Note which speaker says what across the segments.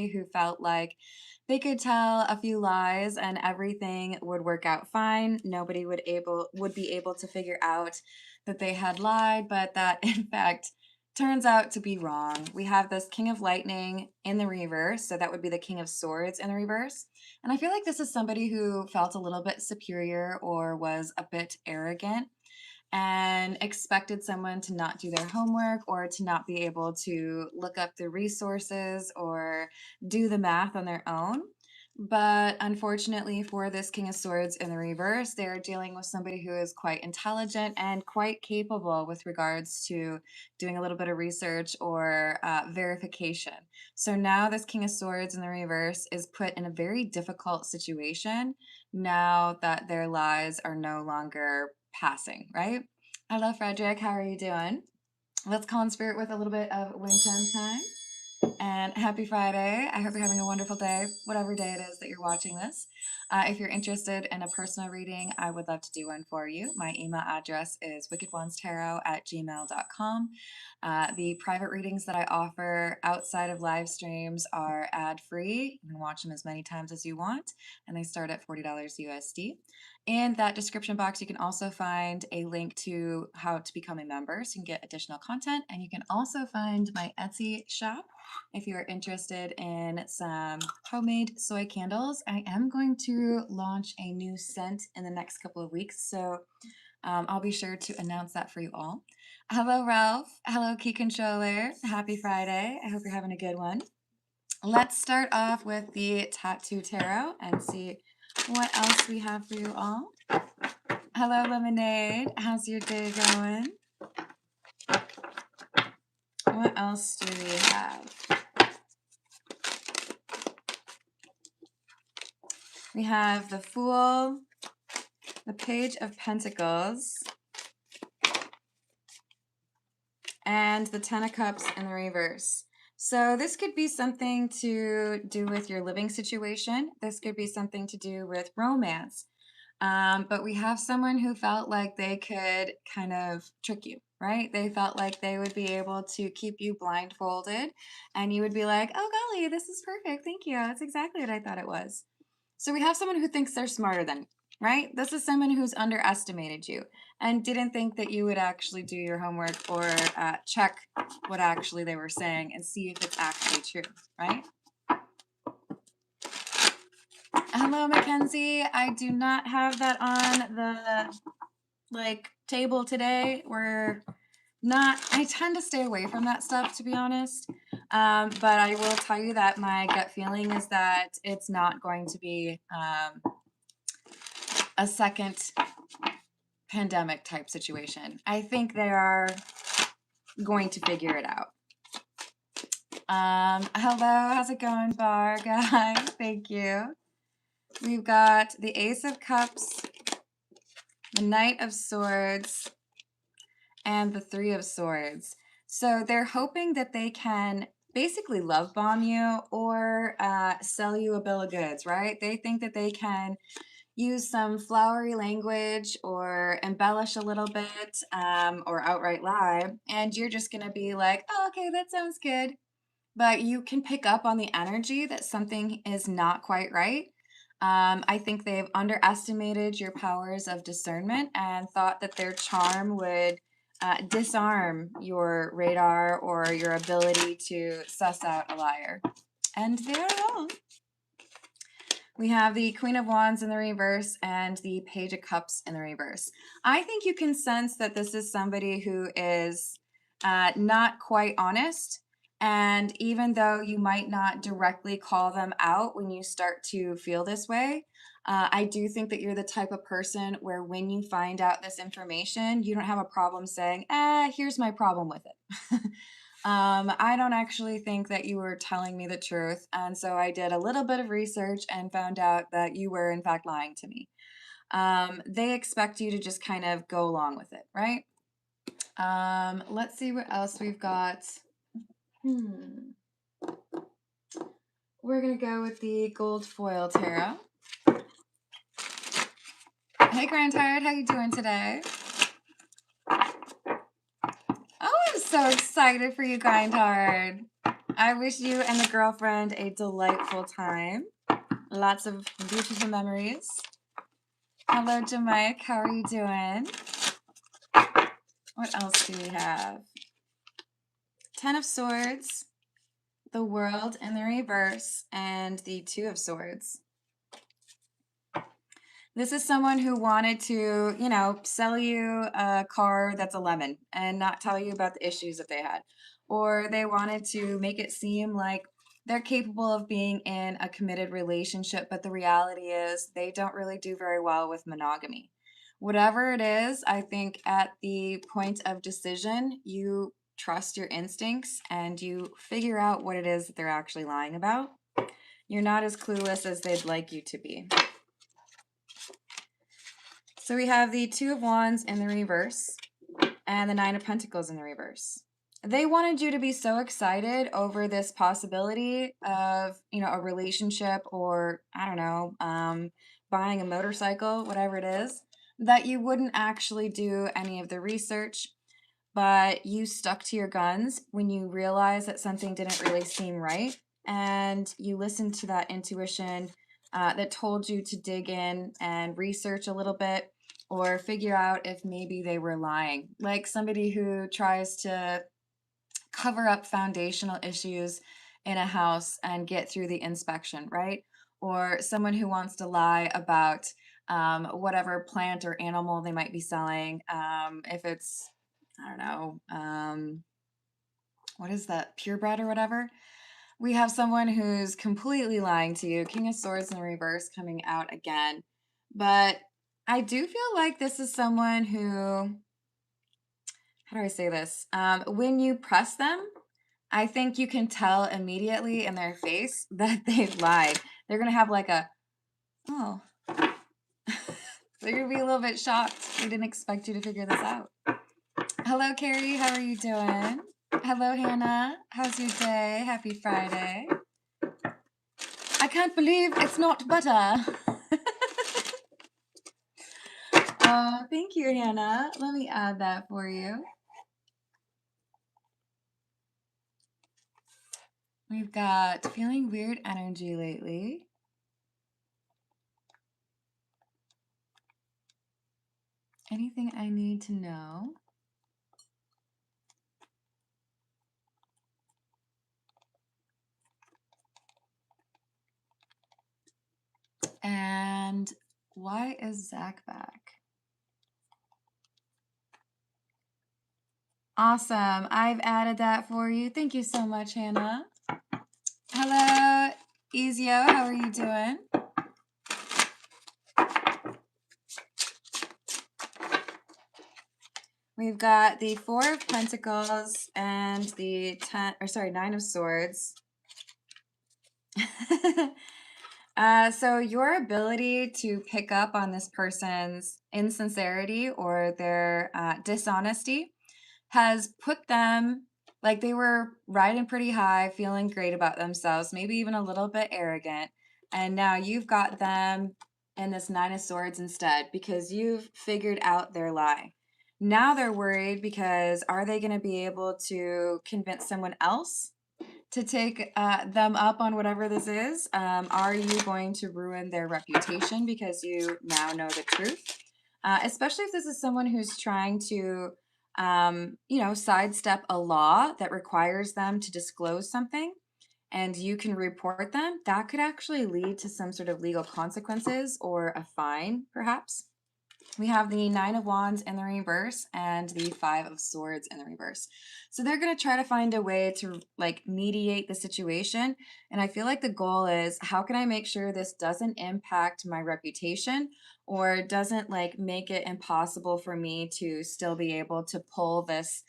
Speaker 1: who felt like they could tell a few lies and everything would work out fine. Nobody would be able to figure out that they had lied, but that in fact turns out to be wrong. We have this King of Lightning in the reverse, so that would be the King of Swords in the reverse. And I feel like this is somebody who felt a little bit superior or was a bit arrogant and expected someone to not do their homework or to not be able to look up the resources or do the math on their own. But unfortunately, for this King of Swords in the reverse, they're dealing with somebody who is quite intelligent and quite capable with regards to doing a little bit of research or verification. So now, this King of Swords in the reverse is put in a very difficult situation now that their lies are no longer passing, right? Hello, Frederick. How are you doing? Let's call in spirit with a little bit of wind chime time. And happy Friday. I hope you're having a wonderful day, whatever day it is that you're watching this. If you're interested in a personal reading, I would love to do one for you. My email address is wickedonestarot@gmail.com. The private readings that I offer outside of live streams are ad-free. You can watch them as many times as you want, and they start at $40 USD. In that description box, you can also find a link to how to become a member so you can get additional content, and you can also find my Etsy shop if you're interested in some homemade soy candles. I am going to launch a new scent in the next couple of weeks, so I'll be sure to announce that for you all. Hello, Ralph. Hello, Key Controller. Happy Friday. I hope you're having a good one. Let's start off with the Tattoo Tarot and see what else we have for you all. Hello, Lemonade. How's your day going? What else do we have? We have the Fool, the Page of Pentacles, and the Ten of Cups in the reverse. So this could be something to do with your living situation. This could be something to do with romance. But we have someone who felt like they could kind of trick you, right? They felt like they would be able to keep you blindfolded and you would be like, oh, golly, this is perfect. Thank you. That's exactly what I thought it was. So we have someone who thinks they're smarter than you, right? This is someone who's underestimated you and didn't think that you would actually do your homework or check what actually they were saying and see if it's actually true, right? Hello, Mackenzie. I do not have that on the table today. I tend to stay away from that stuff, to be honest. But I will tell you that my gut feeling is that it's not going to be a second pandemic type situation. I think they are going to figure it out. Hello, how's it going, Bar Guy? Thank you. We've got the Ace of Cups, the Knight of Swords, and the Three of Swords. So they're hoping that they can basically love bomb you or sell you a bill of goods, right? They think that they can use some flowery language or embellish a little bit or outright lie, and you're just going to be like, oh, okay, that sounds good. But you can pick up on the energy that something is not quite right. I think they've underestimated your powers of discernment and thought that their charm would disarm your radar or your ability to suss out a liar. And they're wrong. We have the Queen of Wands in the reverse and the Page of Cups in the reverse. I think you can sense that this is somebody who is not quite honest. And even though you might not directly call them out when you start to feel this way, I do think that you're the type of person where when you find out this information, you don't have a problem saying, here's my problem with it. I don't actually think that you were telling me the truth. And so I did a little bit of research and found out that you were, in fact, lying to me. They expect you to just kind of go along with it, right? Let's see what else we've got. We're going to go with the Gold Foil Tarot. Hey, Grand Tired, how you doing today? Oh, I'm so excited for you, Grindhard. I wish you and the girlfriend a delightful time. Lots of beautiful memories. Hello, Jamaica. How are you doing? What else do we have? Ten of Swords, the World in the reverse, and the Two of Swords. This is someone who wanted to, you know, sell you a car that's a lemon and not tell you about the issues that they had. Or they wanted to make it seem like they're capable of being in a committed relationship, but the reality is they don't really do very well with monogamy. Whatever it is, I think at the point of decision, you trust your instincts and you figure out what it is that they're actually lying about. You're not as clueless as they'd like you to be. So we have the Two of Wands in the reverse and the Nine of Pentacles in the reverse. They wanted you to be so excited over this possibility of, you know, a relationship or, I don't know, buying a motorcycle, whatever it is, that you wouldn't actually do any of the research, but you stuck to your guns when you realized that something didn't really seem right. And you listened to that intuition that told you to dig in and research a little bit or figure out if maybe they were lying. Like somebody who tries to cover up foundational issues in a house and get through the inspection, right? Or someone who wants to lie about whatever plant or animal they might be selling. If it's, I don't know, what is that, purebred or whatever? We have someone who's completely lying to you. King of Swords in reverse coming out again. But I do feel like this is someone who, how do I say this? When you press them, I think you can tell immediately in their face that they've lied. They're going to have like a, oh, they're going to be a little bit shocked. They didn't expect you to figure this out. Hello, Carrie. How are you doing? Hello, Hannah. How's your day? Happy Friday. I can't believe it's not butter. Thank you, Hannah. Let me add that for you. We've got feeling weird energy lately. Anything I need to know? And why is Zach back? Awesome. I've added that for you. Thank you so much, Hannah. Hello, Ezio. How are you doing? We've got the Four of Pentacles and the Nine of Swords. So your ability to pick up on this person's insincerity or their dishonesty has put them, like they were riding pretty high, feeling great about themselves, maybe even a little bit arrogant. And now you've got them in this Nine of Swords instead because you've figured out their lie. Now they're worried because are they going to be able to convince someone else to take them up on whatever this is? Are you going to ruin their reputation because you now know the truth? Especially if this is someone who's trying to, you know, sidestep a law that requires them to disclose something and you can report them, that could actually lead to some sort of legal consequences or a fine, perhaps. We have the Nine of Wands in the reverse and the Five of Swords in the reverse. So they're going to try to find a way to like mediate the situation. And I feel like the goal is how can I make sure this doesn't impact my reputation or doesn't like make it impossible for me to still be able to pull this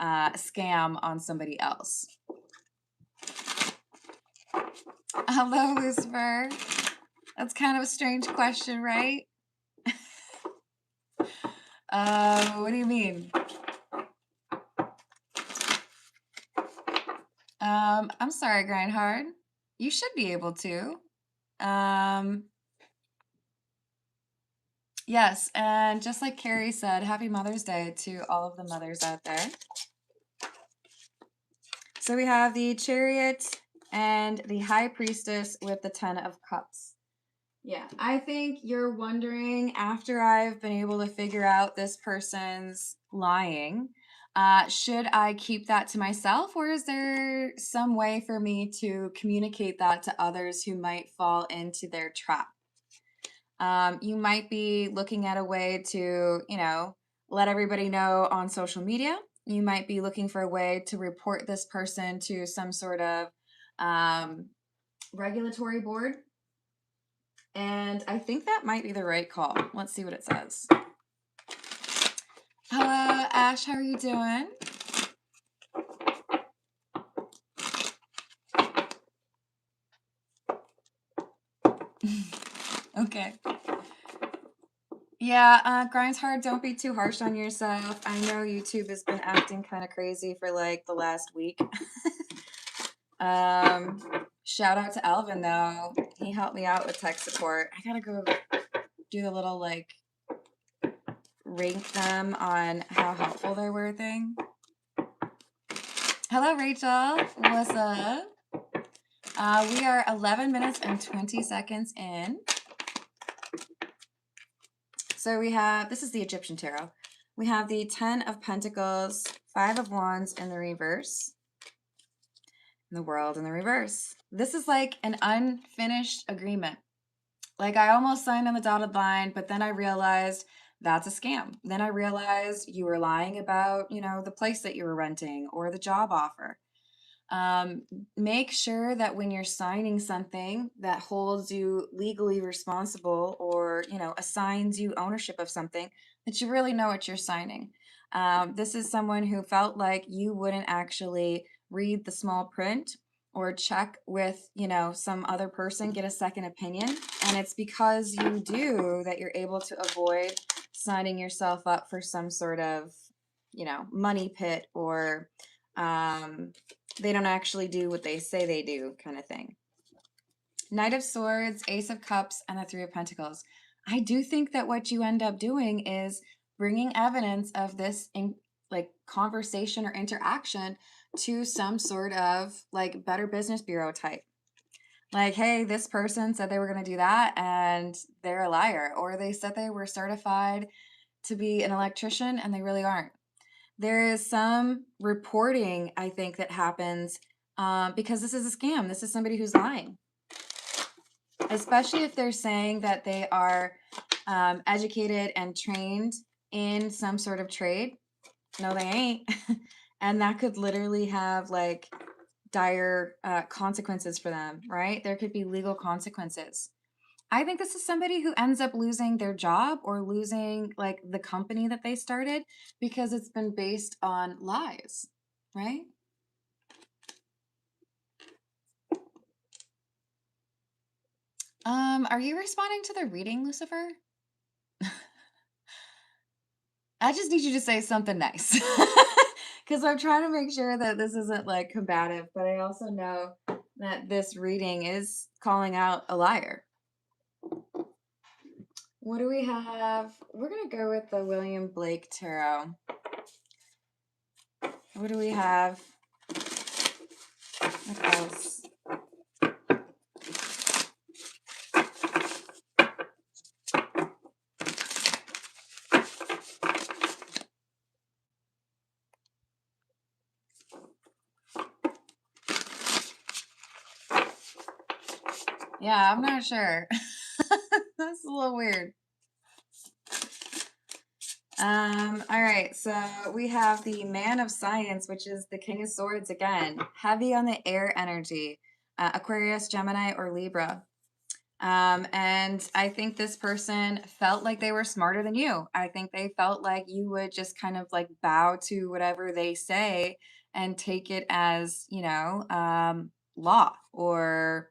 Speaker 1: scam on somebody else. Hello, Lucifer. That's kind of a strange question, right? What do you mean? I'm sorry, Grindhard. You should be able to. Yes, and just like Carrie said, happy Mother's Day to all of the mothers out there. So we have the Chariot and the High Priestess with the Ten of Cups. Yeah, I think you're wondering, after I've been able to figure out this person's lying, should I keep that to myself, or is there some way for me to communicate that to others who might fall into their trap? You might be looking at a way to, let everybody know on social media. You might be looking for a way to report this person to some sort of um, regulatory board. And I think that might be the right call. Let's see what it says. Hello, Ash. How are you doing? Okay. Yeah, grinds hard. Don't be too harsh on yourself. I know YouTube has been acting kind of crazy for like the last week. Shout out to Alvin though. He helped me out with tech support. I gotta go do the little like rank them on how helpful they were thing. Hello, Rachel. What's up? We are 11 minutes and 20 seconds in. So we have, this is the Egyptian Tarot. We have the 10 of Pentacles, 5 of Wands in the reverse, and the World in the reverse. This is like an unfinished agreement. Like I almost signed on the dotted line, but then I realized that's a scam. Then I realized you were lying about, the place that you were renting or the job offer. Make sure that when you're signing something that holds you legally responsible or, assigns you ownership of something, that you really know what you're signing. This is someone who felt like you wouldn't actually read the small print or check with, some other person, get a second opinion. And it's because you do that you're able to avoid signing yourself up for some sort of, money pit or, they don't actually do what they say they do kind of thing. Knight of Swords, Ace of Cups, and the Three of Pentacles. I do think that what you end up doing is bringing evidence of this conversation or interaction to some sort of like Better Business Bureau type. Like, hey, this person said they were going to do that and they're a liar. Or they said they were certified to be an electrician and they really aren't. There is some reporting, I think, that happens because this is a scam. This is somebody who's lying. Especially if they're saying that they are educated and trained in some sort of trade. No, they ain't. And that could literally have like dire consequences for them, right? There could be legal consequences. I think this is somebody who ends up losing their job or losing like the company that they started because it's been based on lies, right? Are you responding to the reading, Lucifer? I just need you to say something nice. Because I'm trying to make sure that this isn't like combative, but I also know that this reading is calling out a liar. What do we have? We're going to go with the William Blake Tarot. What do we have? What else? Yeah, I'm not sure. That's a little weird. All right, so we have the Man of Science, which is the King of Swords again, heavy on the air energy, Aquarius, Gemini, or Libra. And I think this person felt like they were smarter than you. I think they felt like you would just kind of like bow to whatever they say and take it as, law or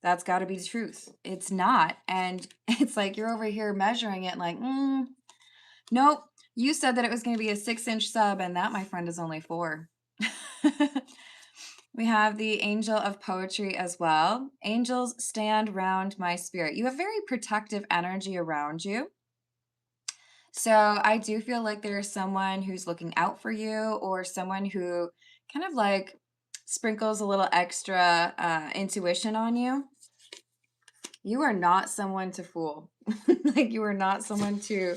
Speaker 1: that's got to be the truth. It's not. And it's like you're over here measuring it like, nope, you said that it was going to be a 6-inch sub, and that, my friend, is only 4. We have the Angel of Poetry as well. Angels stand round my spirit. You have very protective energy around you. So I do feel like there's someone who's looking out for you or someone who kind of like sprinkles a little extra intuition on you, you are not someone to fool. Like, you are not someone to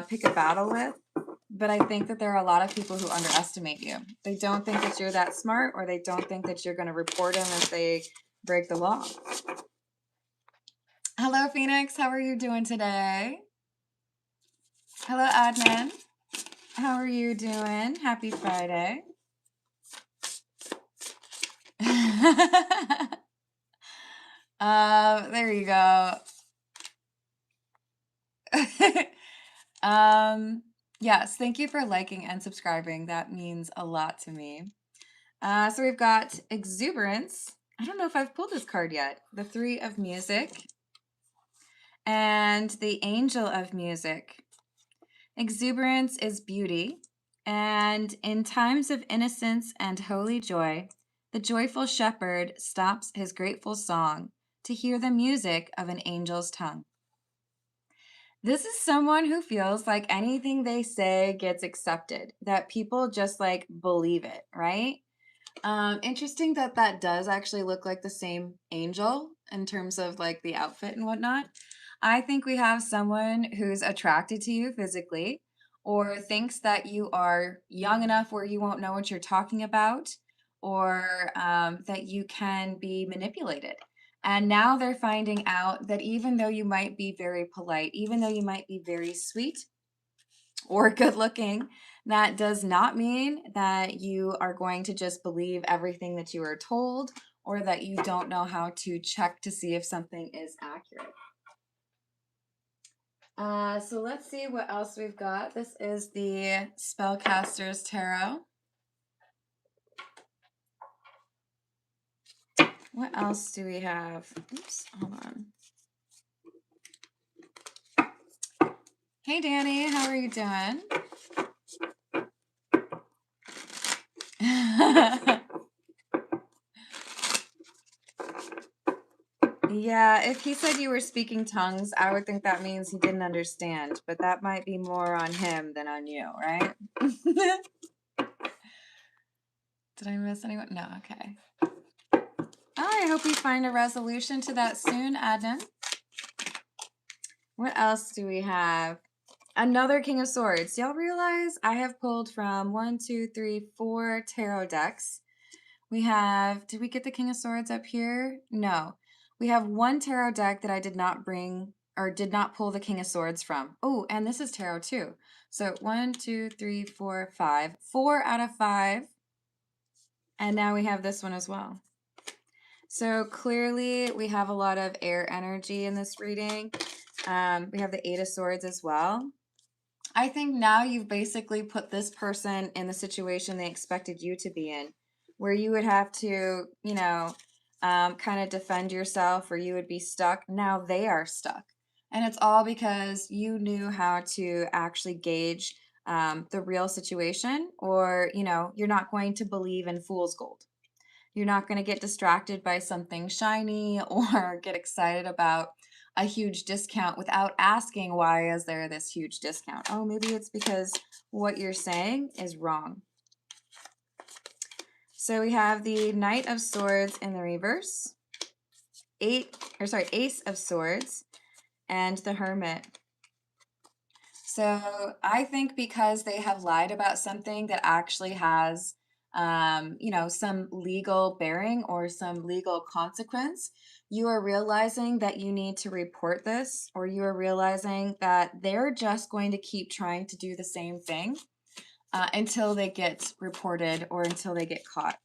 Speaker 1: pick a battle with. But I think that there are a lot of people who underestimate you. They don't think that you're that smart, or they don't think that you're going to report them if they break the law. Hello, Phoenix. How are you doing today? Hello, Adnan. How are you doing? Happy Friday. There you go. Yes, thank you for liking and subscribing. That means a lot to me. So we've got exuberance. I don't know if I've pulled this card yet. The Three of Music and the Angel of Music. Exuberance is beauty, and in times of innocence and holy joy, the joyful shepherd stops his grateful song to hear the music of an angel's tongue. This is someone who feels like anything they say gets accepted, that people just like believe it, right? Interesting that that does actually look like the same angel in terms of like the outfit and whatnot. I think we have someone who's attracted to you physically, or thinks that you are young enough where you won't know what you're talking about, or that you can be manipulated. And now they're finding out that even though you might be very polite, even though you might be very sweet or good looking, that does not mean that you are going to just believe everything that you are told, or that you don't know how to check to see if something is accurate. So let's see what else we've got. This is the Spellcaster's Tarot. What else do we have? Oops, hold on. Hey, Danny, how are you doing? Yeah, if he said you were speaking tongues, I would think that means he didn't understand, but that might be more on him than on you, right? Did I miss anyone? No, okay. I hope we find a resolution to that soon, Adnan. What else do we have? Another King of Swords. Y'all realize I have pulled from 4 tarot decks. We have, did we get the King of Swords up here? No. We have one tarot deck that I did not bring or did not pull the King of Swords from. Oh, and this is tarot too. So 5. 4 out of 5. And now we have this one as well. So clearly we have a lot of air energy in this reading. We have the 8 of Swords as well. I think now you've basically put this person in the situation they expected you to be in, where you would have to, you know, kind of defend yourself, or you would be stuck. Now they are stuck. And it's all because you knew how to actually gauge the real situation, or, you know, you're not going to believe in fool's gold. You're not going to get distracted by something shiny or get excited about a huge discount without asking, why is there this huge discount? Oh, maybe it's because what you're saying is wrong. So we have the Knight of Swords in the reverse, Ace of Swords, and the Hermit. So I think because they have lied about something that actually has you know, some legal bearing or some legal consequence, you are realizing that you need to report this, or you are realizing that they're just going to keep trying to do the same thing until they get reported or until they get caught.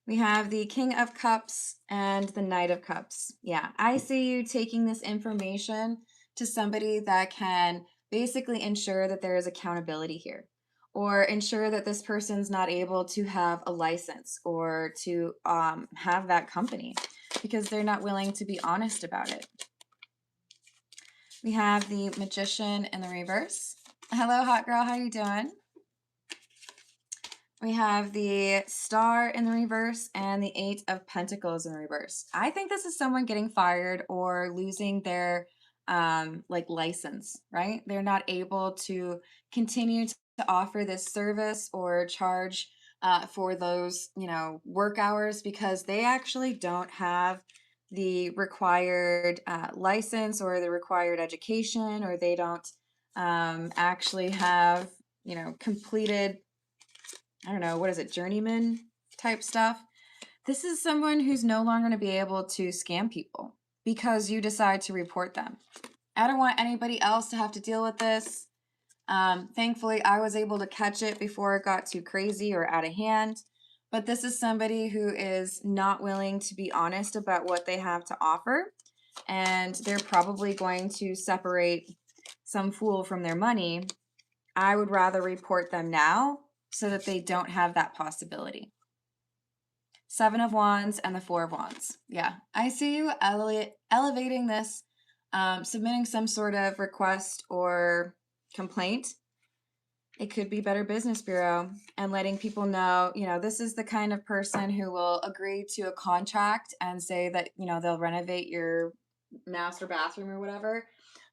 Speaker 1: We have the King of Cups and the Knight of Cups. Yeah, I see you taking this information to somebody that can basically ensure that there is accountability here, or ensure that this person's not able to have a license or to have that company because they're not willing to be honest about it. We have the Magician in the reverse. Hello, hot girl. How you doing? We have the Star in the reverse and the 8 of Pentacles in the reverse. I think this is someone getting fired or losing their like license, right? They're not able to continue to offer this service or charge for those, work hours because they actually don't have the required license or the required education, or they don't actually have, completed, I don't know, what is it, journeyman type stuff. This is someone who's no longer going to be able to scam people because you decide to report them. I don't want anybody else to have to deal with this. Thankfully, I was able to catch it before it got too crazy or out of hand. But this is somebody who is not willing to be honest about what they have to offer. And they're probably going to separate some fool from their money. I would rather report them now so that they don't have that possibility. 7 of Wands and the 4 of Wands. Yeah, I see you elevating this, submitting some sort of request or complaint. It could be Better Business Bureau, and letting people know, this is the kind of person who will agree to a contract and say that, they'll renovate your master bathroom or whatever,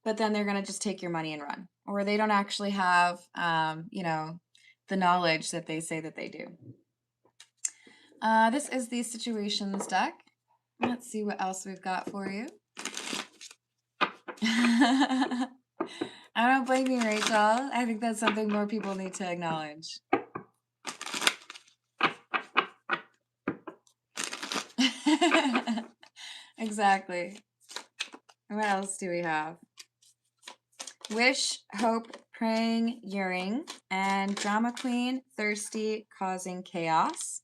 Speaker 1: but then they're going to just take your money and run. Or they don't actually have, the knowledge that they say that they do. This is the situations deck. Let's see what else we've got for you. I don't blame you, Rachel. I think that's something more people need to acknowledge. Exactly. What else do we have? Wish, hope, praying, yearning, and drama queen, thirsty, causing chaos.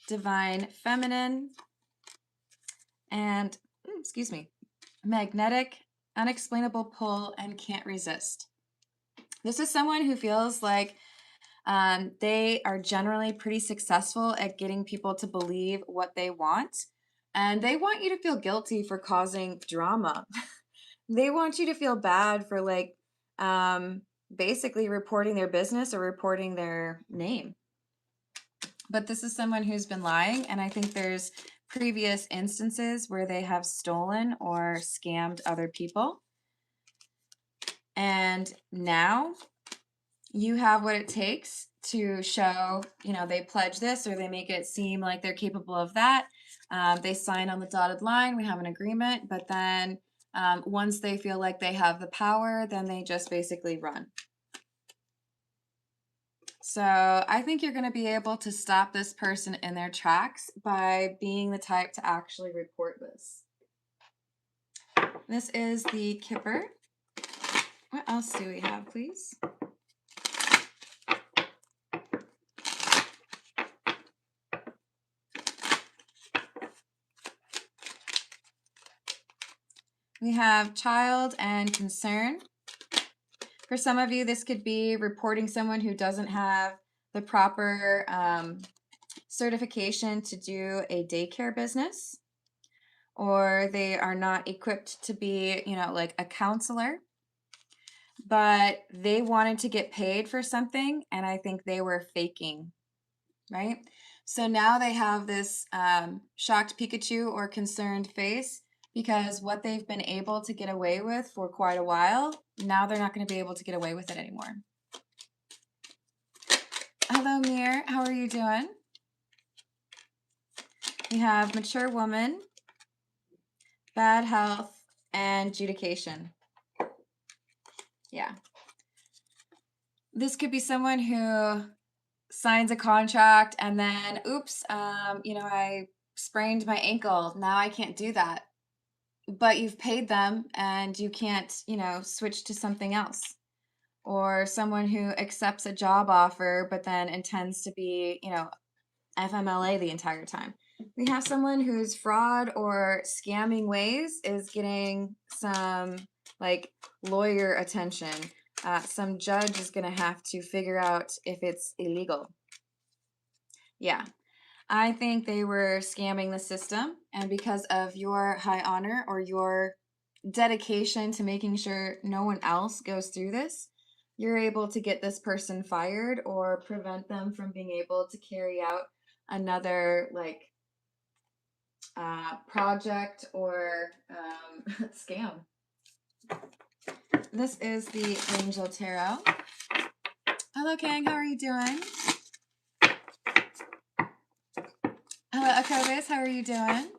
Speaker 1: Divine feminine, and, magnetic, unexplainable pull, and can't resist. This is someone who feels like they are generally pretty successful at getting people to believe what they want. And they want you to feel guilty for causing drama. They want you to feel bad for basically reporting their business or reporting their name. But this is someone who's been lying, and I think there's previous instances where they have stolen or scammed other people. And now you have what it takes to show, they pledge this or they make it seem like they're capable of that. They sign on the dotted line, we have an agreement, but then once they feel like they have the power, then they just basically run. So I think you're going to be able to stop this person in their tracks by being the type to actually report this. This is the Kipper. What else do we have, please? We have child and concern. For some of you, this could be reporting someone who doesn't have the proper certification to do a daycare business, or they are not equipped to be, like a counselor, but they wanted to get paid for something, and I think they were faking, right? So now they have this shocked Pikachu or concerned face because what they've been able to get away with for quite a while, now they're not going to be able to get away with it anymore. Hello, Mir. How are you doing? We have mature woman, bad health, and adjudication. Yeah. This could be someone who signs a contract and then, oops, I sprained my ankle. Now I can't do that. But you've paid them and you can't, switch to something else. Or someone who accepts a job offer but then intends to be, FMLA the entire time. We have someone whose fraud or scamming ways is getting some lawyer attention. Some judge is going to have to figure out if it's illegal. Yeah. I think they were scamming the system, and because of your high honor or your dedication to making sure no one else goes through this, you're able to get this person fired or prevent them from being able to carry out another project or scam. This is the Angel Tarot. Hello, Kang. How are you doing? Hello, Aquarius. How are you doing?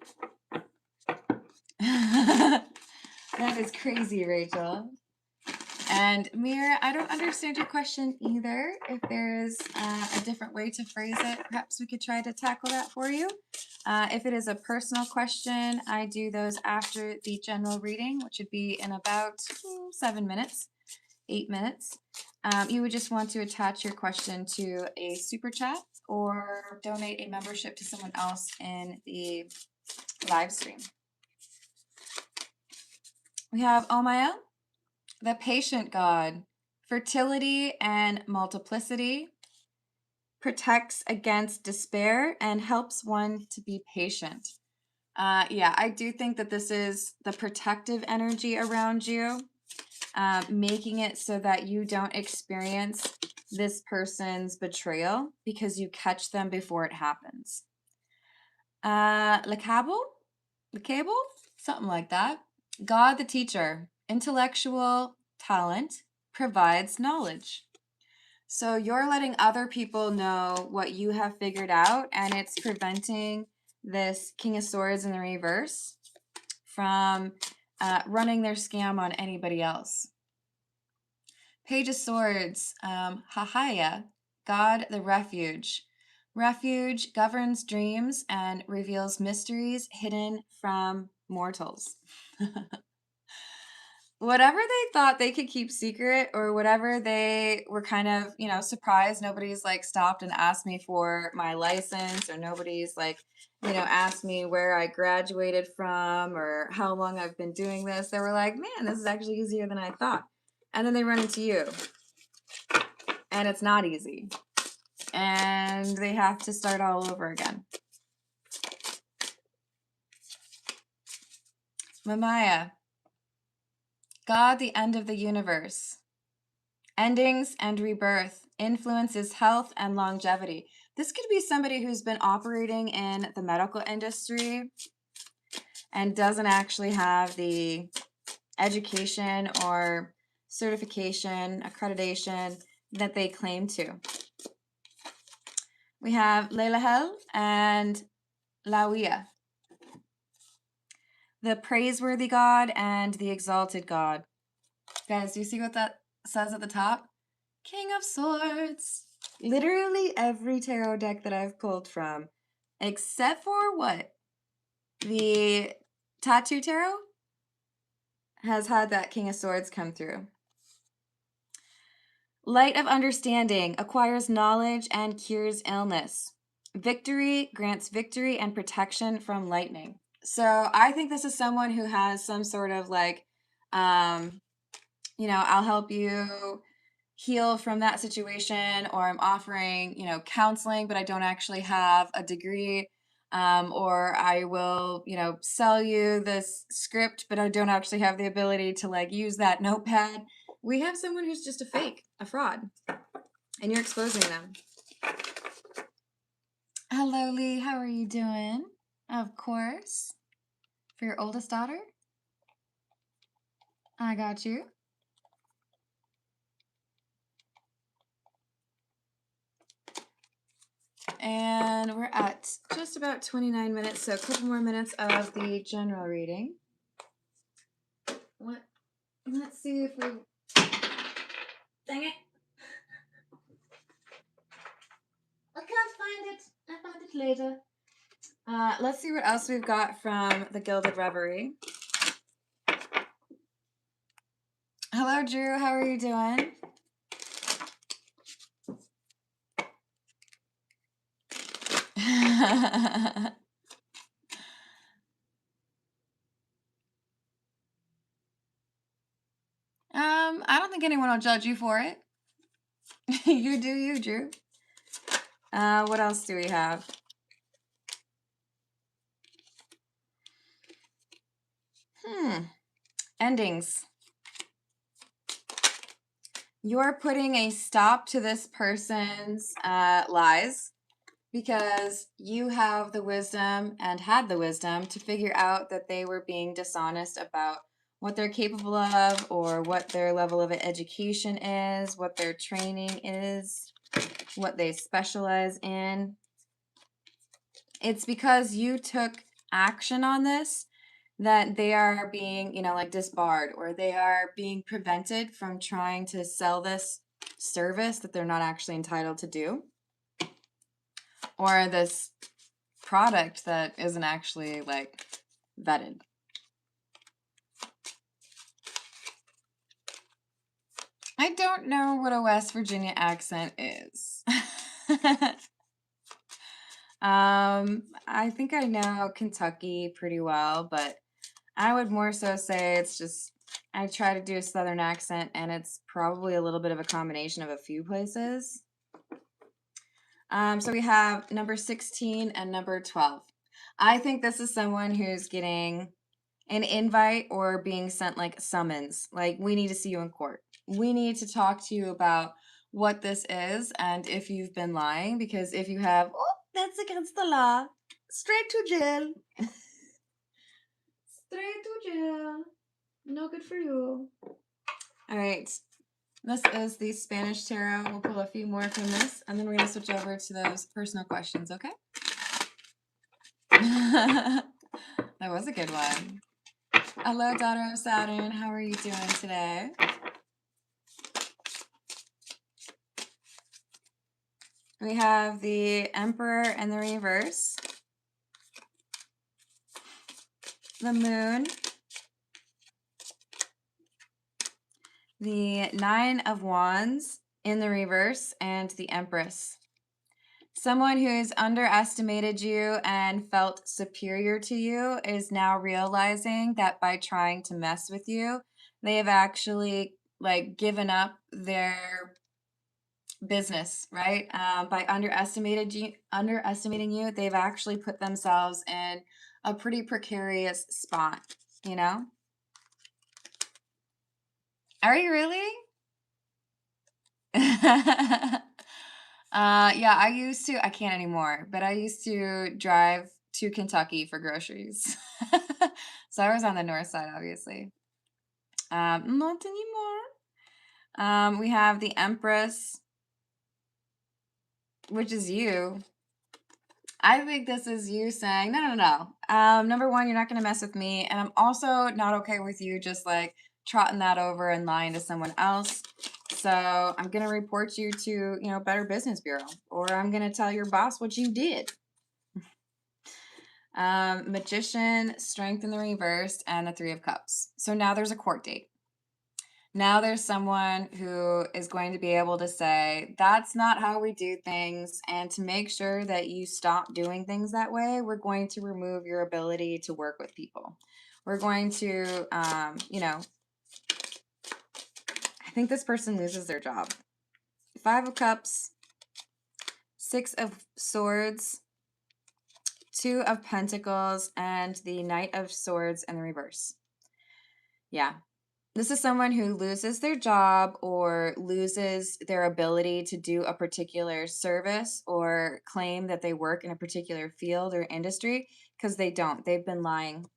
Speaker 1: That is crazy, Rachel. And Mir, I don't understand your question either. If there's a different way to phrase it, perhaps we could try to tackle that for you. If it is a personal question, I do those after the general reading, which would be in about 7 minutes, 8 minutes. You would just want to attach your question to a super chat or donate a membership to someone else in the live stream. We have Omaya, the patient god, fertility and multiplicity, protects against despair and helps one to be patient. Yeah, I do think that this is the protective energy around you, making it so that you don't experience this person's betrayal because you catch them before it happens. Le Cable, something like that. God the teacher, intellectual talent, provides knowledge. So you're letting other people know what you have figured out, and it's preventing this King of Swords in the reverse from running their scam on anybody else. Page of Swords, Hahaya, God the refuge. Refuge governs dreams and reveals mysteries hidden from mortals. Whatever they thought they could keep secret, or whatever they were kind of, surprised nobody's like stopped and asked me for my license, or nobody's like, asked me where I graduated from or how long I've been doing this. They were like, man, this is actually easier than I thought. And then they run into you. And it's not easy. And they have to start all over again. Mamaya, God, the end of the universe. Endings and rebirth influences health and longevity. This could be somebody who's been operating in the medical industry and doesn't actually have the education or certification, accreditation that they claim to. We have Leilahel and Lawia, the praiseworthy God and the exalted God. Guys, do you see what that says at the top? King of Swords. Literally every tarot deck that I've pulled from, except for what? The Tattoo Tarot has had that King of Swords come through. Light of understanding acquires knowledge and cures illness. Victory grants victory and protection from lightning. So I think this is someone who has some sort of like, I'll help you heal from that situation, or I'm offering, counseling, but I don't actually have a degree, or I will, sell you this script, but I don't actually have the ability to like use that notepad. We have someone who's just a fake, a fraud, and you're exposing them. Hello, Lee. How are you doing? Of course. For your oldest daughter? I got you. And we're at just about 29 minutes, so a couple more minutes of the general reading. What? Let's see if we... Dang it! I can't find it. I'll find it later. Let's see what else we've got from the Gilded Reverie. Hello, Drew. How are you doing? I don't think anyone will judge you for it. You do you, Drew. What else do we have? Endings. You're putting a stop to this person's lies because you have the wisdom and had the wisdom to figure out that they were being dishonest about what they're capable of, or what their level of education is, what their training is, what they specialize in. It's because you took action on this that they are being, you know, like disbarred, or they are being prevented from trying to sell this service that they're not actually entitled to do, or this product that isn't actually like vetted. I don't know what a West Virginia accent is. I think I know Kentucky pretty well, but I would more so say it's just, I try to do a Southern accent, and it's probably a little bit of a combination of a few places. So we have number 16 and number 12. I think this is someone who's getting an invite or being sent like summons. Like, we need to see you in court. We need to talk to you about what this is and if you've been lying, because if you have, oh, that's against the law. Straight to jail. Straight to jail. No good for you. All right. This is the Spanish tarot. We'll pull a few more from this, and then we're going to switch over to those personal questions, okay? That was a good one. Hello, daughter of Saturn. How are you doing today? We have the Emperor in the reverse, the Moon, the Nine of Wands in the reverse, and the Empress. Someone who's underestimated you and felt superior to you is now realizing that by trying to mess with you, they have actually like given up their business, right? By underestimating you, they've actually put themselves in a pretty precarious spot, you know? Are you really? Yeah, I can't anymore, but I used to drive to Kentucky for groceries. So I was on the north side, obviously. Not anymore. We have the Empress, which is you. I think this is you saying, no. Number one, you're not going to mess with me. And I'm also not okay with you just like trotting that over and lying to someone else. So I'm going to report you to, you know, Better Business Bureau, or I'm going to tell your boss what you did. Magician, Strength in the reverse, and the Three of Cups. So now there's a court date. Now there's someone who is going to be able to say, that's not how we do things. And to make sure that you stop doing things that way, we're going to remove your ability to work with people. We're going to, you know, I think this person loses their job. Five of Cups, Six of Swords, Two of Pentacles, and the Knight of Swords in the reverse. Yeah. This is someone who loses their job or loses their ability to do a particular service or claim that they work in a particular field or industry because they don't. They've been lying.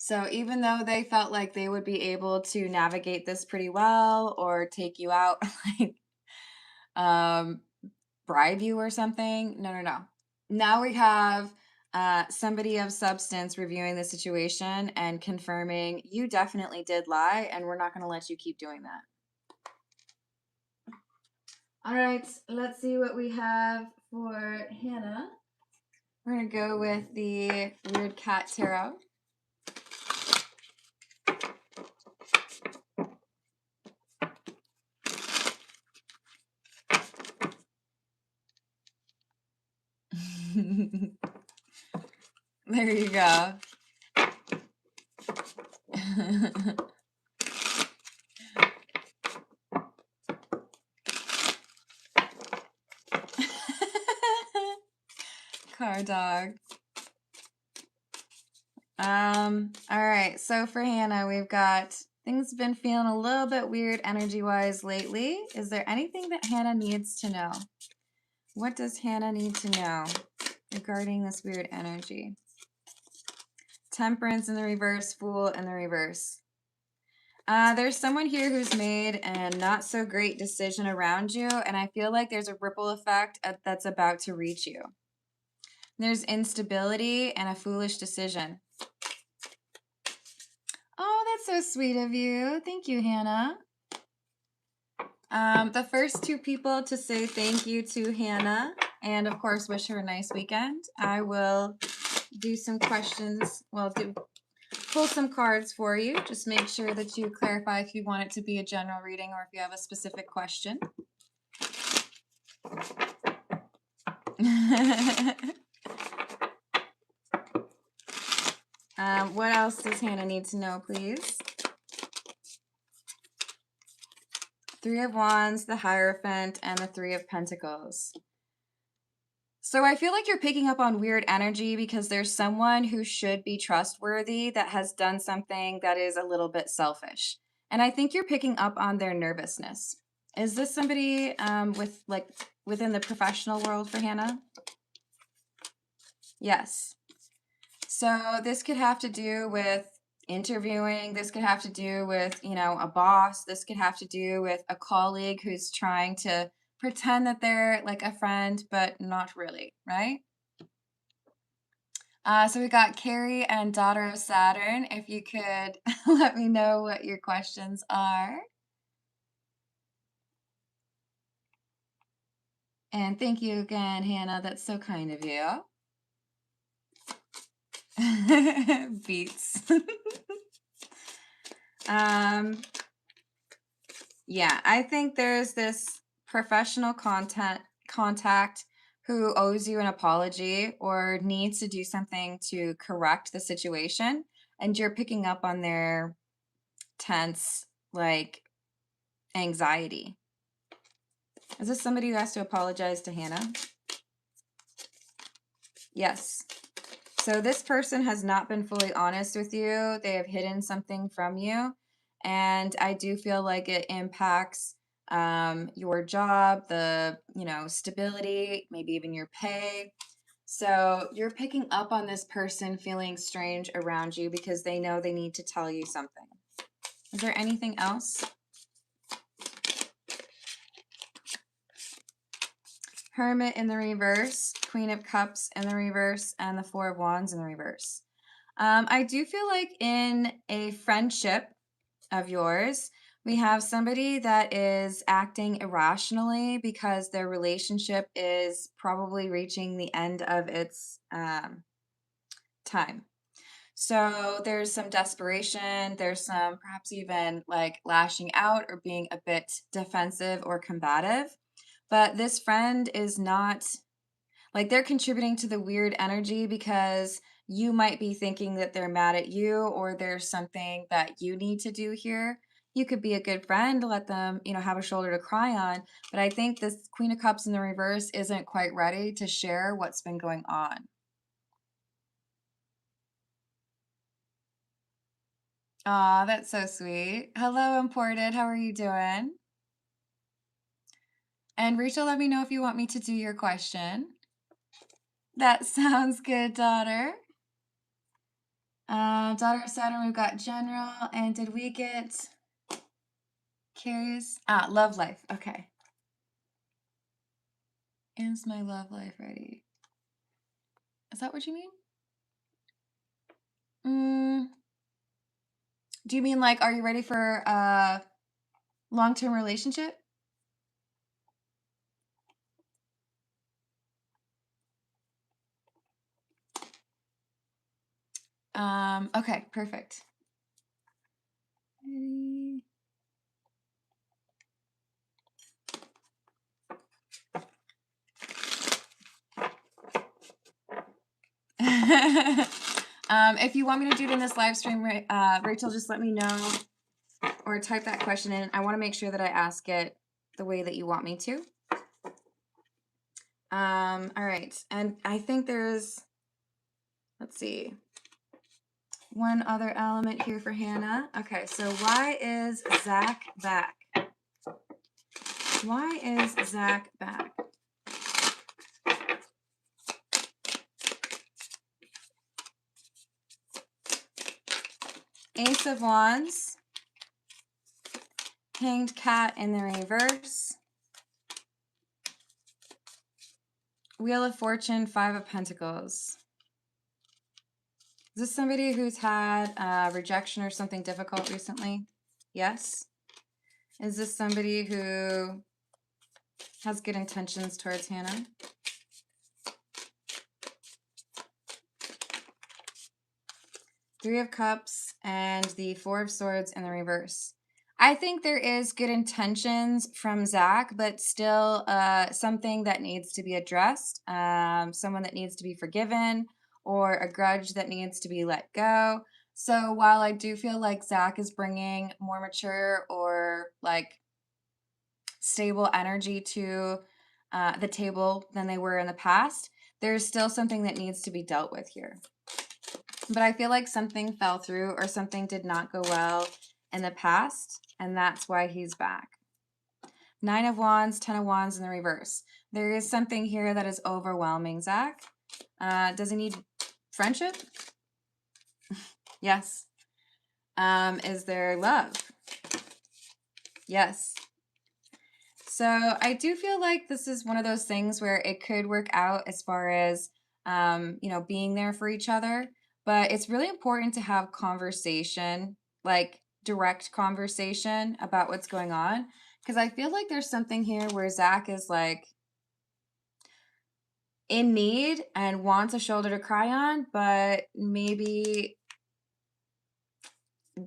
Speaker 1: So even though they felt like they would be able to navigate this pretty well or take you out, like bribe you or something, no. Now we have somebody of substance reviewing the situation and confirming you definitely did lie, and we're not going to let you keep doing that. All right, let's see what we have for Hannah. We're going to go with the Weird Cat Tarot. There you go. Car dog. All right, so for Hannah, we've got things been feeling a little bit weird energy-wise lately. Is there anything that Hannah needs to know? What does Hannah need to know regarding this weird energy? Temperance in the reverse, Fool in the reverse. There's someone here who's made a not so great decision around you, and I feel like there's a ripple effect that's about to reach you. There's instability and a foolish decision. Oh, that's so sweet of you. Thank you, Hannah. The first two people to say thank you to Hannah, and of course wish her a nice weekend, I will do some questions, pull some cards for you. Just make sure that you clarify if you want it to be a general reading or if you have a specific question. What else does Hannah need to know, please? Three of Wands, the Hierophant, and the Three of Pentacles. So I feel like you're picking up on weird energy because there's someone who should be trustworthy that has done something that is a little bit selfish. And I think you're picking up on their nervousness. Is this somebody within the professional world for Hannah? Yes. So this could have to do with interviewing. This could have to do with, a boss. This could have to do with a colleague who's trying to pretend that they're like a friend, but not really, right? So we got Carrie and Daughter of Saturn. If you could let me know what your questions are. And thank you again, Hannah. That's so kind of you. Beats. Yeah, I think there's this professional contact who owes you an apology or needs to do something to correct the situation, and you're picking up on their tense, anxiety. Is this somebody who has to apologize to Hannah? Yes. So this person has not been fully honest with you. They have hidden something from you. And I do feel like it impacts your job, the, stability, maybe even your pay. So you're picking up on this person feeling strange around you because they know they need to tell you something. Is there anything else? Hermit in the reverse, Queen of Cups in the reverse, and the Four of Wands in the reverse. I do feel like in a friendship of yours, we have somebody that is acting irrationally because their relationship is probably reaching the end of its time. So there's some desperation, there's some perhaps even lashing out or being a bit defensive or combative. But this friend is not, they're contributing to the weird energy because you might be thinking that they're mad at you or there's something that you need to do here. You could be a good friend to let them, have a shoulder to cry on. But I think this Queen of Cups in the reverse isn't quite ready to share what's been going on. Aw, that's so sweet. Hello, Imported. How are you doing? And Rachel, let me know if you want me to do your question. That sounds good, daughter. Daughter of Saturn, we've got General. And did we get Carrie's? Love life. Okay. Is my love life ready? Is that what you mean? Do you mean are you ready for a long-term relationship? Okay, perfect. Ready. If you want me to do it in this live stream, Rachel, just let me know or type that question in. I want to make sure that I ask it the way that you want me to. All right. And I think there's, let's see, one other element here for Hannah. Okay, so why is Zach back? Why is Zach back? Ace of Wands, Hanged Cat in the reverse, Wheel of Fortune, Five of Pentacles. Is this somebody who's had rejection or something difficult recently? Yes. Is this somebody who has good intentions towards Hannah? Three of Cups and the Four of Swords in the reverse. I think there is good intentions from Zach, but still something that needs to be addressed, someone that needs to be forgiven, or a grudge that needs to be let go. So while I do feel like Zach is bringing more mature or like stable energy to the table than they were in the past, there's still something that needs to be dealt with here. But I feel like something fell through or something did not go well in the past, and that's why he's back. Nine of Wands, Ten of Wands in the reverse. There is something here that is overwhelming, Zach. Does he need friendship? Yes. Is there love? Yes. So I do feel like this is one of those things where it could work out as far as, being there for each other. But it's really important to have conversation, like direct conversation about what's going on. Because I feel like there's something here where Zach is like in need and wants a shoulder to cry on, but maybe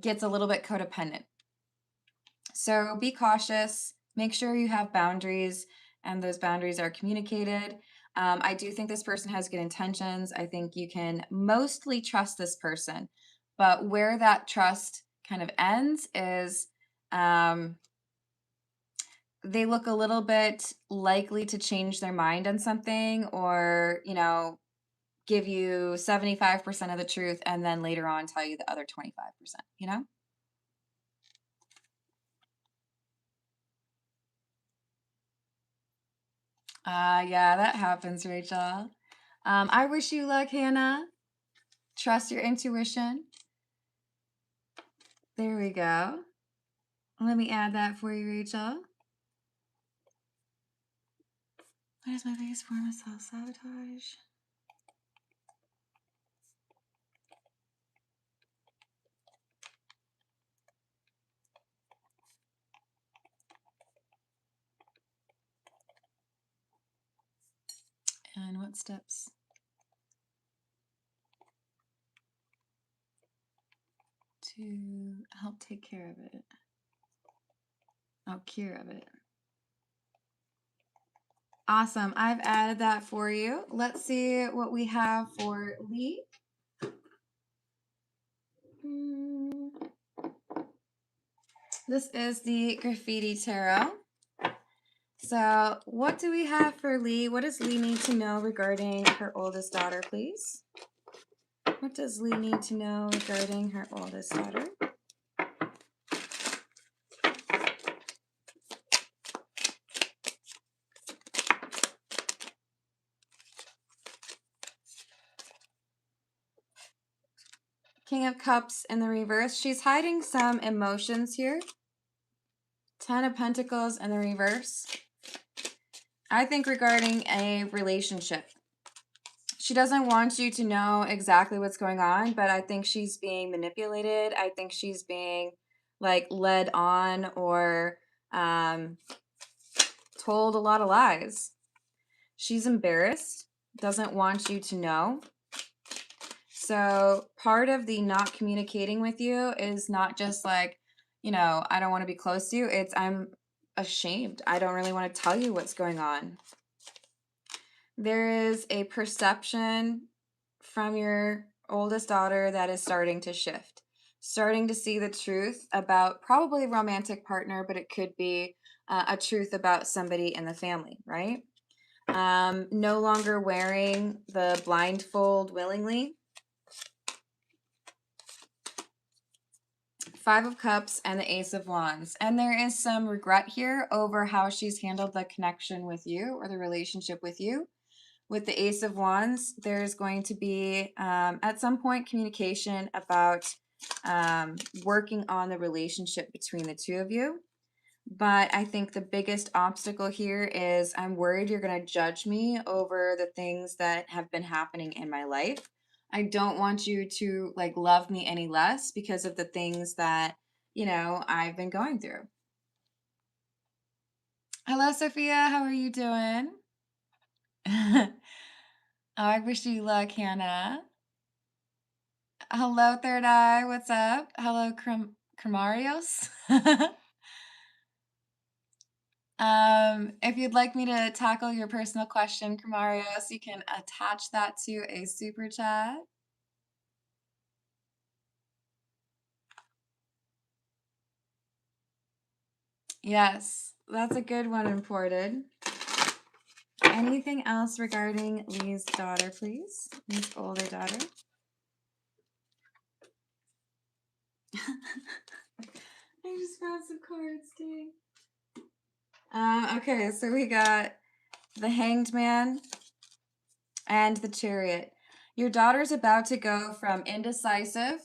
Speaker 1: gets a little bit codependent. So be cautious, make sure you have boundaries and those boundaries are communicated. I do think this person has good intentions. I think you can mostly trust this person, but where that trust kind of ends is they look a little bit likely to change their mind on something or, give you 75% of the truth and then later on tell you the other 25%. Yeah, that happens, Rachel. I wish you luck, Hannah. Trust your intuition. There we go. Let me add that for you, Rachel. What is my biggest form of self-sabotage? And what steps to help take care of it? Oh, cure of it. Awesome. I've added that for you. Let's see what we have for Lee. This is the Graffiti Tarot. So what do we have for Lee? What does Lee need to know regarding her oldest daughter, please? What does Lee need to know regarding her oldest daughter? King of Cups in the reverse. She's hiding some emotions here. Ten of Pentacles in the reverse. I think regarding a relationship. She doesn't want you to know exactly what's going on, but I think she's being manipulated. I think she's being like led on or told a lot of lies. She's embarrassed, doesn't want you to know. So part of the not communicating with you is not just like, I don't want to be close to you. It's I'm ashamed. I don't really want to tell you what's going on. There is a perception from your oldest daughter that is starting to shift, starting to see the truth about probably a romantic partner, but it could be a truth about somebody in the family, right? No longer wearing the blindfold willingly. Five of Cups and the Ace of Wands. And there is some regret here over how she's handled the connection with you or the relationship with you. With the Ace of Wands, there's going to be, at some point, communication about working on the relationship between the two of you. But I think the biggest obstacle here is I'm worried you're going to judge me over the things that have been happening in my life. I don't want you to like love me any less because of the things that, you know, I've been going through. Hello, Sophia. How are you doing? Oh, I wish you luck, Hannah. Hello, Third Eye. What's up? Hello, Cremarios. If you'd like me to tackle your personal question, Camarios, you can attach that to a super chat. Yes, that's a good one, imported. Anything else regarding Lee's daughter, please? Lee's older daughter. I just found some cards, dang. Okay, so we got the Hanged Man and the Chariot. Your daughter's about to go from indecisive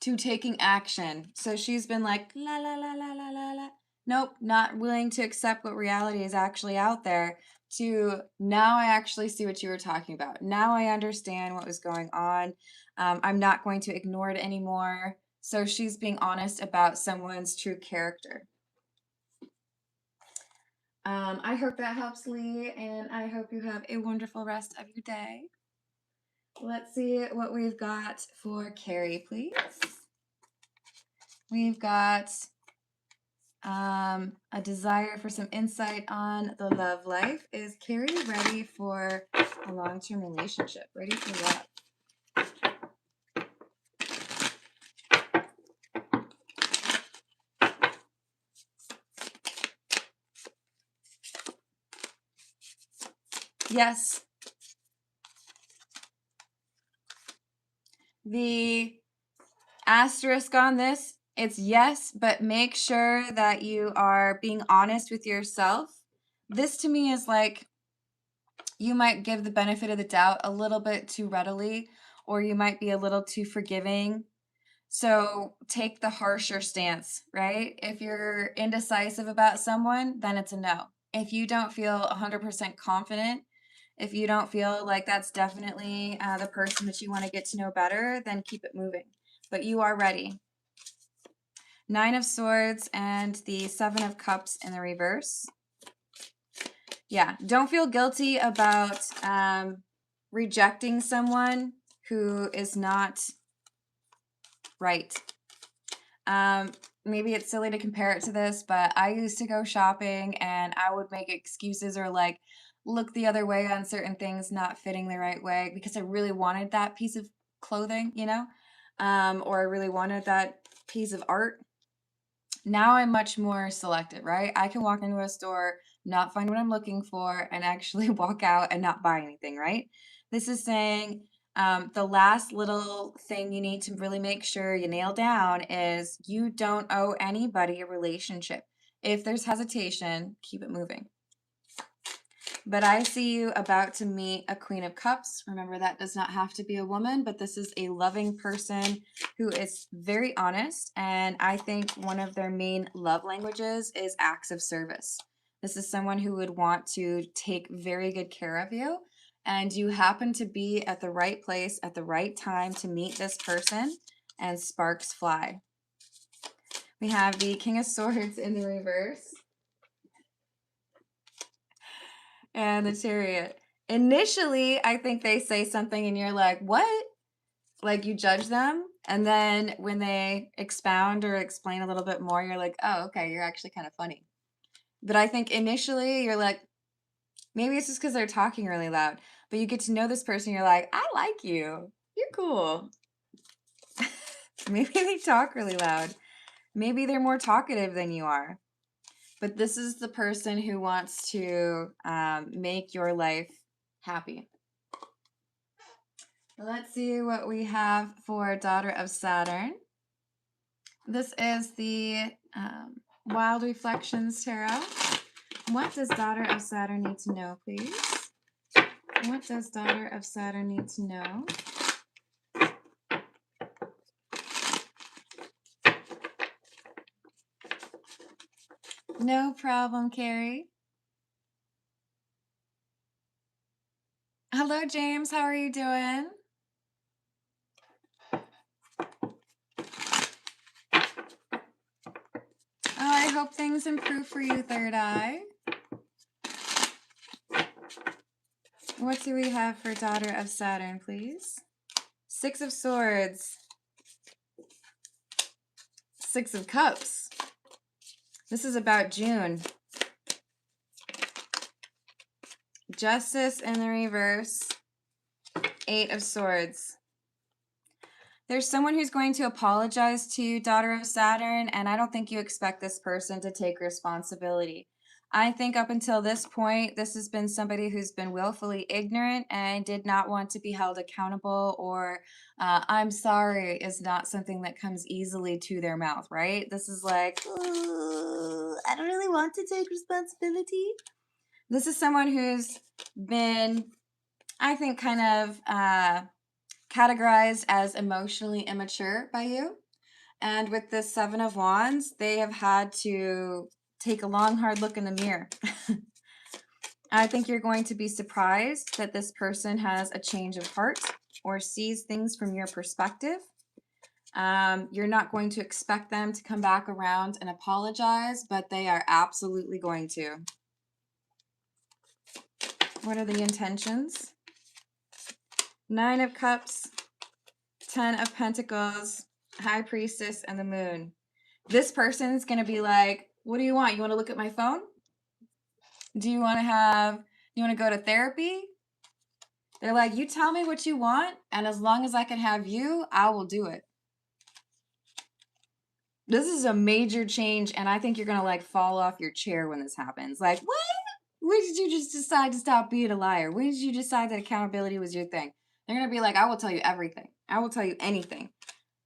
Speaker 1: to taking action. So she's been like, la, la, la, la, la, la, la. Nope, not willing to accept what reality is actually out there, to now I actually see what you were talking about. Now I understand what was going on. I'm not going to ignore it anymore. So she's being honest about someone's true character. I hope that helps, Lee, and I hope you have a wonderful rest of your day. Let's see what we've got for Carrie, please. We've got a desire for some insight on the love life. Is Carrie ready for a long-term relationship? Ready for love? Yes. The asterisk on this, it's yes, but make sure that you are being honest with yourself. This to me is like you might give the benefit of the doubt a little bit too readily, or you might be a little too forgiving. So take the harsher stance, right? If you're indecisive about someone, then it's a no. If you don't feel 100% confident, if you don't feel like that's definitely the person that you want to get to know better, then keep it moving. But you are ready. 9 of Swords and the 7 of Cups in the reverse. Yeah, don't feel guilty about rejecting someone who is not right. Maybe it's silly to compare it to this, but I used to go shopping and I would make excuses or like look the other way on certain things not fitting the right way because I really wanted that piece of clothing, you know, or I really wanted that piece of art. Now I'm much more selective, right? I can walk into a store, not find what I'm looking for, and actually walk out and not buy anything, right? This is saying the last little thing you need to really make sure you nail down is you don't owe anybody a relationship. If there's hesitation, keep it moving. But I see you about to meet a Queen of Cups. Remember, that does not have to be a woman, but this is a loving person who is very honest. And I think one of their main love languages is acts of service. This is someone who would want to take very good care of you. And you happen to be at the right place at the right time to meet this person, and sparks fly. We have the King of Swords in the reverse. And the Chariot. Initially, I think they say something and you're like, what? Like you judge them. And then when they expound or explain a little bit more, you're like, oh, okay, you're actually kind of funny. But I think initially you're like, maybe it's just because they're talking really loud. But you get to know this person, you're like, I like you. You're cool. Maybe they talk really loud. Maybe they're more talkative than you are. But this is the person who wants to make your life happy. Let's see what we have for Daughter of Saturn. This is the Wild Reflections Tarot. What does Daughter of Saturn need to know, please? What does Daughter of Saturn need to know? No problem, Carrie. Hello, James. How are you doing? Oh, I hope things improve for you, third eye. What do we have for daughter of Saturn, please? Six of Swords. Six of Cups. This is about June. Justice in the reverse. Eight of Swords. There's someone who's going to apologize to you, daughter of Saturn, and I don't think you expect this person to take responsibility. I think up until this point, this has been somebody who's been willfully ignorant and did not want to be held accountable, or I'm sorry is not something that comes easily to their mouth, right? This is like, I don't really want to take responsibility. This is someone who's been, I think, kind of categorized as emotionally immature by you. And with this Seven of Wands, they have had to take a long, hard look in the mirror. I think you're going to be surprised that this person has a change of heart or sees things from your perspective. You're not going to expect them to come back around and apologize, but they are absolutely going to. What are the intentions? Nine of Cups, 10 of Pentacles, High Priestess, and the Moon. This person's going to be like, what do you want? You want to look at my phone? Do you want to go to therapy? They're like, you tell me what you want, and as long as I can have you, I will do it. This is a major change, and I think you're going to like fall off your chair when this happens. Like, what? When did you just decide to stop being a liar? When did you decide that accountability was your thing? They're going to be like, I will tell you everything. I will tell you anything.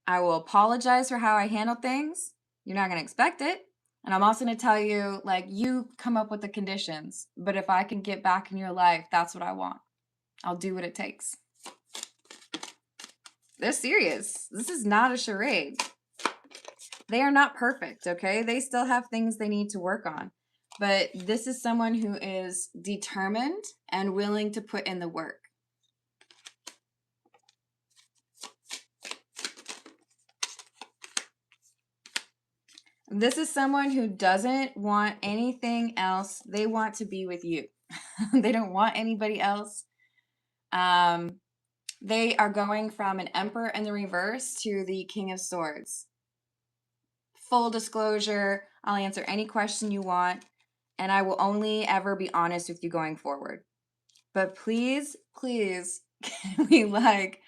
Speaker 1: I will apologize for how I handle things. You're not going to expect it. And I'm also going to tell you, like, you come up with the conditions. But if I can get back in your life, that's what I want. I'll do what it takes. They're serious. This is not a charade. They are not perfect, okay? They still have things they need to work on. But this is someone who is determined and willing to put in the work. This is someone who doesn't want anything else. They want to be with you. They don't want anybody else. They are going from an Emperor in the reverse to the King of Swords. Full disclosure, I'll answer any question you want, and I will only ever be honest with you going forward. But please, please, can we like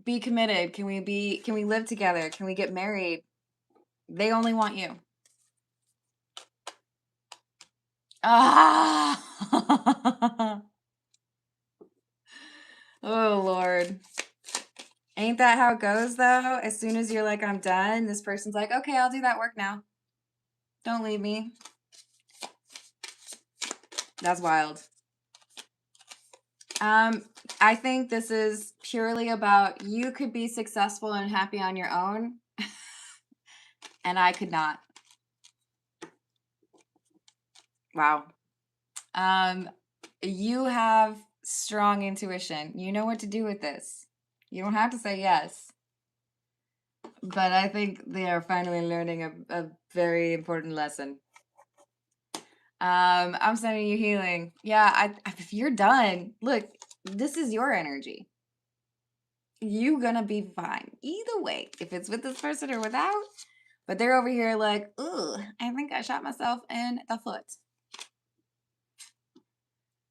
Speaker 1: be committed? Can we live together? Can we get married? They only want you. Ah! Oh, Lord. Ain't that how it goes, though? As soon as you're like, I'm done, this person's like, okay, I'll do that work now. Don't leave me. That's wild. I think this is purely about you could be successful and happy on your own, and I could not. Wow. You have strong intuition. You know what to do with this. You don't have to say yes. But I think they are finally learning a very important lesson. I'm sending you healing. Yeah, if you're done, look, this is your energy. You gonna be fine. Either way, if it's with this person or without. But they're over here like, ugh, I think I shot myself in the foot.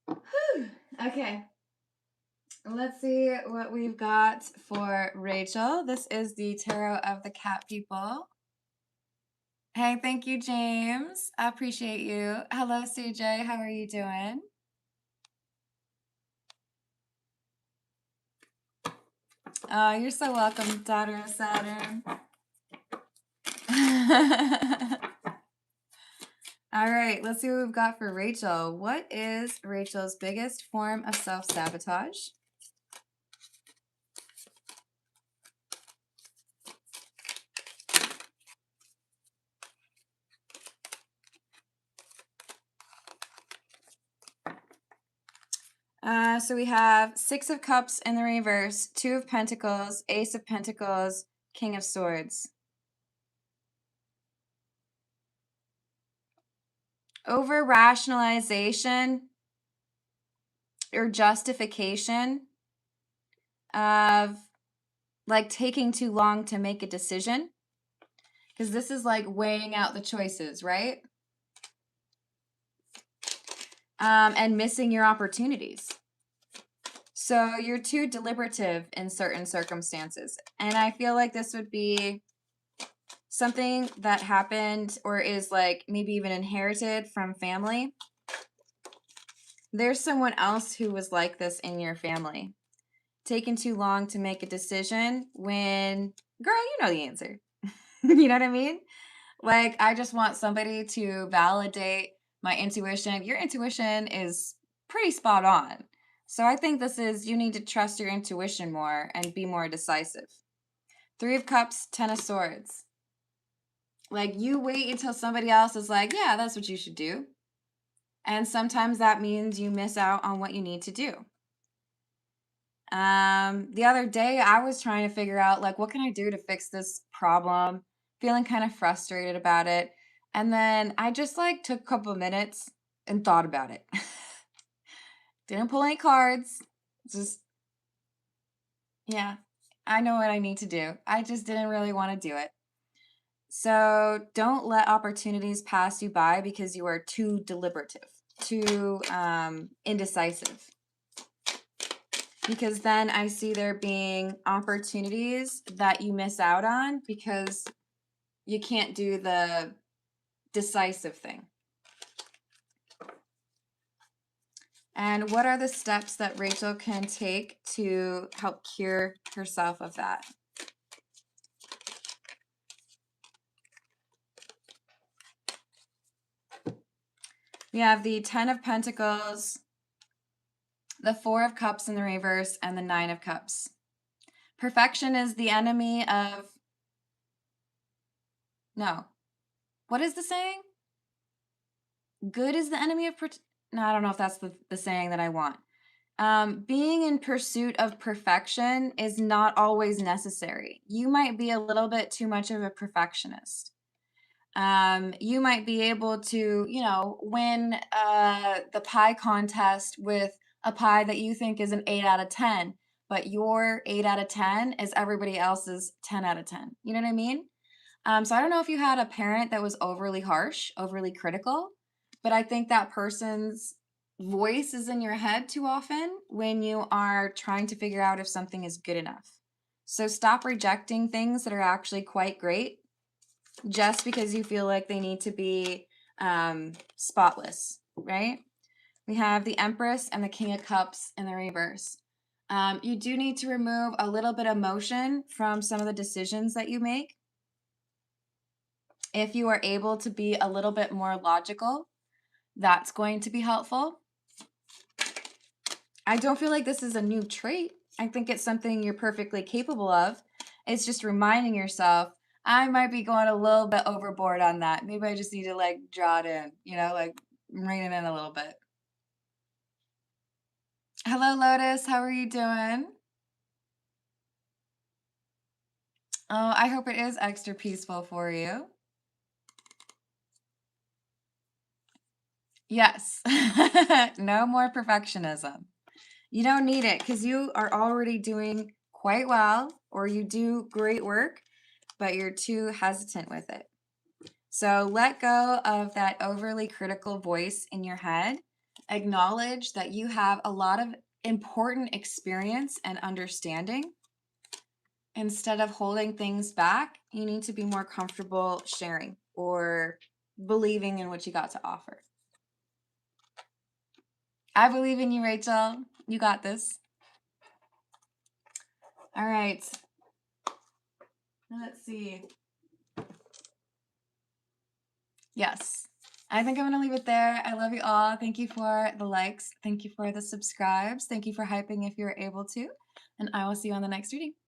Speaker 1: Whew. Okay. Let's see what we've got for Rachel. This is the Tarot of the Cat People. Hey, thank you, James. I appreciate you. Hello, CJ. How are you doing? Oh, you're so welcome, daughter of Saturn. All right, let's see what we've got for Rachel. What is Rachel's biggest form of self-sabotage? So we have Six of Cups in the reverse, Two of Pentacles, Ace of Pentacles, King of Swords. Over rationalization or justification of like taking too long to make a decision. Because this is like weighing out the choices, right? And missing your opportunities. So you're too deliberative in certain circumstances. And I feel like this would be something that happened or is like maybe even inherited from family. There's someone else who was like this in your family. Taking too long to make a decision when, girl, you know the answer. You know what I mean? Like, I just want somebody to validate my intuition. Your intuition is pretty spot on. So I think this is, you need to trust your intuition more and be more decisive. Three of Cups, Ten of Swords. Like, you wait until somebody else is like, yeah, that's what you should do. And sometimes that means you miss out on what you need to do. The other day I was trying to figure out, like, what can I do to fix this problem? Feeling kind of frustrated about it. And then I just like took a couple of minutes and thought about it. Didn't pull any cards. Just, yeah, I know what I need to do. I just didn't really want to do it. So don't let opportunities pass you by because you are too deliberative, too indecisive. Because then I see there being opportunities that you miss out on because you can't do the decisive thing. And what are the steps that Rachel can take to help cure herself of that? We have the Ten of Pentacles, the Four of Cups in the reverse, and the Nine of Cups. Perfection is the enemy of... No. What is the saying? Good is the enemy of... No, I don't know if that's the saying that I want. Being in pursuit of perfection is not always necessary. You might be a little bit too much of a perfectionist. You might be able to, you know, win the pie contest with a pie that you think is an 8 out of 10, but your 8 out of 10 is everybody else's 10 out of 10. You know what I mean? So I don't know if you had a parent that was overly harsh, overly critical, but I think that person's voice is in your head too often when you are trying to figure out if something is good enough. So stop rejecting things that are actually quite great just because you feel like they need to be spotless, right? We have the Empress and the King of Cups in the reverse. You do need to remove a little bit of emotion from some of the decisions that you make. If you are able to be a little bit more logical, that's going to be helpful. I don't feel like this is a new trait. I think it's something you're perfectly capable of. It's just reminding yourself, I might be going a little bit overboard on that. Maybe I just need to like draw it in, you know, like rein it in a little bit. Hello, Lotus. How are you doing? Oh, I hope it is extra peaceful for you. Yes. No more perfectionism. You don't need it because you are already doing quite well, or you do great work, but you're too hesitant with it. So let go of that overly critical voice in your head. Acknowledge that you have a lot of important experience and understanding. Instead of holding things back, you need to be more comfortable sharing or believing in what you got to offer. I believe in you, Rachel. You got this. All right. Let's see. Yes. I think I'm going to leave it there. I love you all. Thank you for the likes. Thank you for the subscribes. Thank you for hyping if you're able to. And I will see you on the next reading.